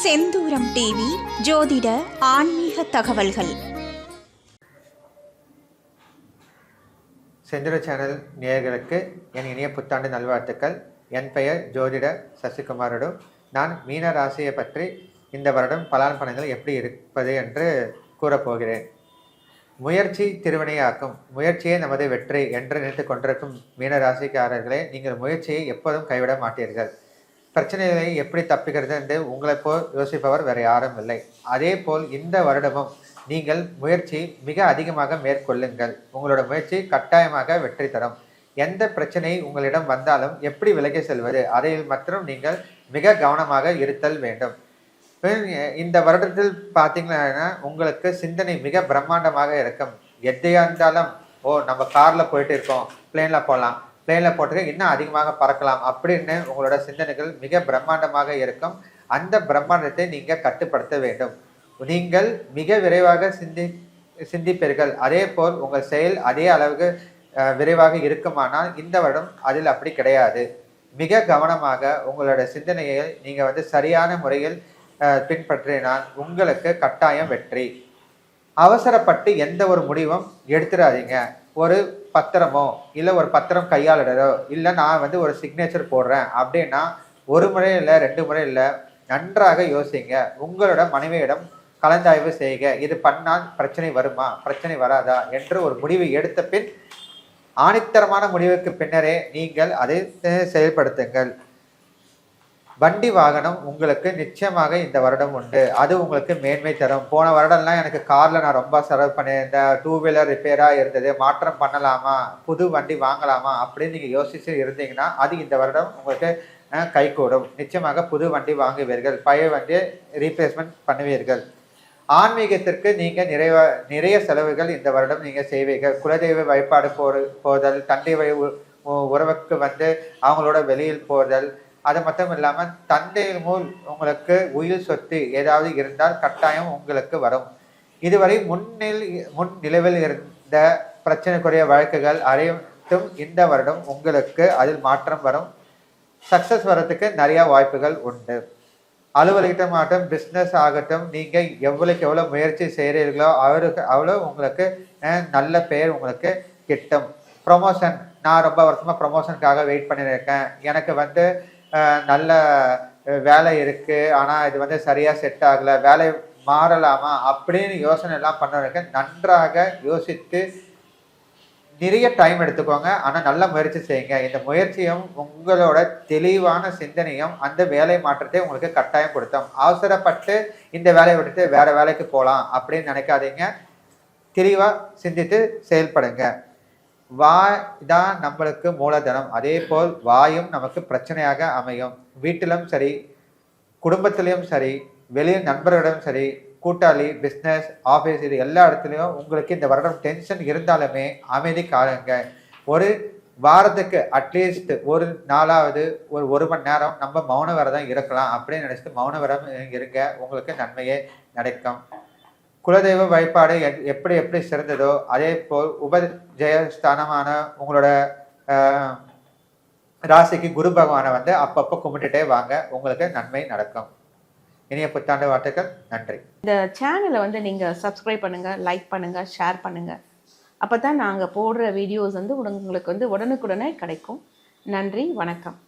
செந்தூரம் TV ஜோதிட ஆன்மீக தகவல்கள். செந்தூர சேனல் நேயர்களுக்கு என் இனிய புத்தாண்டு நல்வாழ்த்துக்கள். என் பெயர் ஜோதிட சசிகுமாரோடு. நான் மீன ராசியை பற்றி இந்த வருடம் பலான் பலன்கள் எப்படி இருப்பது என்று கூறப்போகிறேன். முயற்சி திருவினையாக்கும், முயற்சியே நமது வெற்றி என்று நினைத்து கொண்டிருக்கும் மீன ராசிக்காரர்களே, நீங்கள் முயற்சியை எப்போதும் கைவிட மாட்டீர்கள். பிரச்சனைகளை எப்படி தப்பிக்கிறது என்று உங்களைப் போல் யோசிப்பவர் வேறு யாரும் இல்லை. அதே போல் இந்த வருடமும் நீங்கள் முயற்சி மிக அதிகமாக மேற்கொள்ளுங்கள். உங்களோட முயற்சி கட்டாயமாக வெற்றி தரும். எந்த பிரச்சனை உங்களிடம் வந்தாலும் எப்படி விலகி செல்வது, அதில் மற்றும் நீங்கள் மிக கவனமாக இருத்தல் வேண்டும். இந்த வருடத்தில் பார்த்தீங்கன்னா உங்களுக்கு சிந்தனை மிக பிரம்மாண்டமாக இருக்கும். எதையா இருந்தாலும் நம்ம காரில் போயிட்டு இருக்கோம், பிளேனில் போகலாம், பிளேனில் போட்டு இன்னும் அதிகமாக பறக்கலாம் அப்படின்னு உங்களோட சிந்தனைகள் மிக பிரம்மாண்டமாக இருக்கும். அந்த பிரம்மாண்டத்தை நீங்கள் கட்டுப்படுத்த வேண்டும். நீங்கள் மிக விரைவாக சிந்திப்பீர்கள். அதே போல் உங்கள் செயல் அதே அளவுக்கு விரைவாக இருக்குமானால் இந்த வருடம் அதில் அப்படி கிடையாது. மிக கவனமாக உங்களோட சிந்தனையை நீங்கள் சரியான முறையில் பின்பற்றினால் உங்களுக்கு கட்டாயம் வெற்றி. அவசரப்பட்டு எந்த ஒரு முடிவும் எடுத்துடாதீங்க. ஒரு பத்திரமோ இல்லை ஒரு பத்திரம் கையாளுறதோ இல்லை நான் ஒரு சிக்னேச்சர் போடுறேன் அப்படின்னா ஒரு முறை இல்லை 2 முறை இல்லை, நன்றாக யோசிங்க. உங்களோட மனைவியிடம் கலந்தாய்வு செய்க. இது பண்ணால் பிரச்சனை வருமா, பிரச்சனை வராதா என்று ஒரு முடிவு எடுத்த பின் ஆணித்தரமான முடிவுக்கு பின்னரே நீங்கள் அதை செயல்படுத்துங்கள். வண்டி வாகனம் உங்களுக்கு நிச்சயமாக இந்த வருடம் உண்டு. அது உங்களுக்கு மேன்மை தரும். போன வருடம்லாம் எனக்கு காரில் நான் ரொம்ப செலவு பண்ணியிருந்தேன், 2 வீலர் ரிப்பேராக இருந்தது, மாற்றம் பண்ணலாமா, புது வண்டி வாங்கலாமா அப்படின்னு நீங்கள் யோசிச்சு இருந்தீங்கன்னா அது இந்த வருடம் உங்களுக்கு கைகூடும். நிச்சயமாக புது வண்டி வாங்குவீர்கள், பழைய வண்டியை ரீப்ளேஸ்மெண்ட் பண்ணுவீர்கள். ஆன்மீகத்திற்கு நீங்கள் நிறைய செலவுகள் இந்த வருடம் நீங்கள் செய்வீர்கள். குலதெய்வ வழிபாடு போதல், தந்தை வழி உறவுக்கு அவங்களோட வெளியில் போதல், அது மட்டும் இல்லாமல் தந்தை மூல் உங்களுக்கு உயிர் சொத்து ஏதாவது இருந்தால் கட்டாயம் உங்களுக்கு வரும். இதுவரை முன் நிலவில் இருந்த பிரச்சனைக்குரிய வழக்குகள் அனைத்தும் இந்த வருடம் உங்களுக்கு அதில் மாற்றம் வரும். சக்சஸ் வரத்துக்கு நிறைய வாய்ப்புகள் உண்டு. அலுவலகமாகட்டும், பிஸ்னஸ் ஆகட்டும், நீங்கள் எவ்வளோக்கு எவ்வளோ முயற்சி செய்கிறீர்களோ அவ்வளோ உங்களுக்கு நல்ல பெயர் உங்களுக்கு கிட்டும். ப்ரொமோஷன், நான் ரொம்ப வருஷமாக ப்ரொமோஷனுக்காக வெயிட் பண்ணியிருக்கேன், எனக்கு நல்ல வேலை இருக்குது, ஆனால் இது சரியாக செட் ஆகலை, வேலை மாறலாமா அப்படின்னு யோசனை எல்லாம் பண்ணுறதுக்கு நன்றாக யோசித்து நிறைய டைம் எடுத்துக்கோங்க. ஆனால் நல்ல முயற்சி செய்யுங்க. இந்த முயற்சியும் உங்களோட தெளிவான சிந்தனையும் அந்த வேலை மாற்றத்தை உங்களுக்கு கட்டாயம் கொடுத்தோம். அவசரப்பட்டு இந்த வேலையை விட்டுட்டு வேற வேலைக்கு போகலாம் அப்படின்னு நினைக்காதீங்க. தெளிவாக சிந்தித்து செயல்படுங்க. வாய் தான் நம்மளுக்கு மூலதனம். அதே போல் வாயும் நமக்கு பிரச்சனையாக அமையும். வீட்டிலும் சரி, குடும்பத்திலையும் சரி, வெளியில் நண்பர்களிடம் சரி, கூட்டாளி, பிஸ்னஸ், ஆஃபீஸ், இது எல்லா இடத்துலையும் உங்களுக்கு இந்த வருடம் டென்ஷன் இருந்தாலுமே அமைதி காணுங்க. ஒரு வாரத்துக்கு அட்லீஸ்ட் ஒரு நாளாவது ஒரு மணி நேரம் நம்ம மௌன விரதம் இருக்கலாம் அப்படின்னு நினச்சிட்டு மௌன விரதம் இருங்க. உங்களுக்கு நன்மையே நடக்கும். குலதெய்வ வழிபாடு எப்படி சிறந்ததோ அதே போல் உபஜயஸ்தானமான உங்களோட ராசிக்கு குரு பகவானை அப்பப்போ கும்பிட்டுட்டே வாங்க. உங்களுக்கு நன்மை நடக்கும். இனிய புத்தாண்டு வாழ்த்துக்கள். நன்றி. இந்த சேனலை நீங்கள் சப்ஸ்கிரைப் பண்ணுங்கள், லைக் பண்ணுங்கள், ஷேர் பண்ணுங்கள். அப்போ தான் நாங்கள் போடுற வீடியோஸ் உங்களுக்கு உடனுக்குடனே கிடைக்கும். நன்றி, வணக்கம்.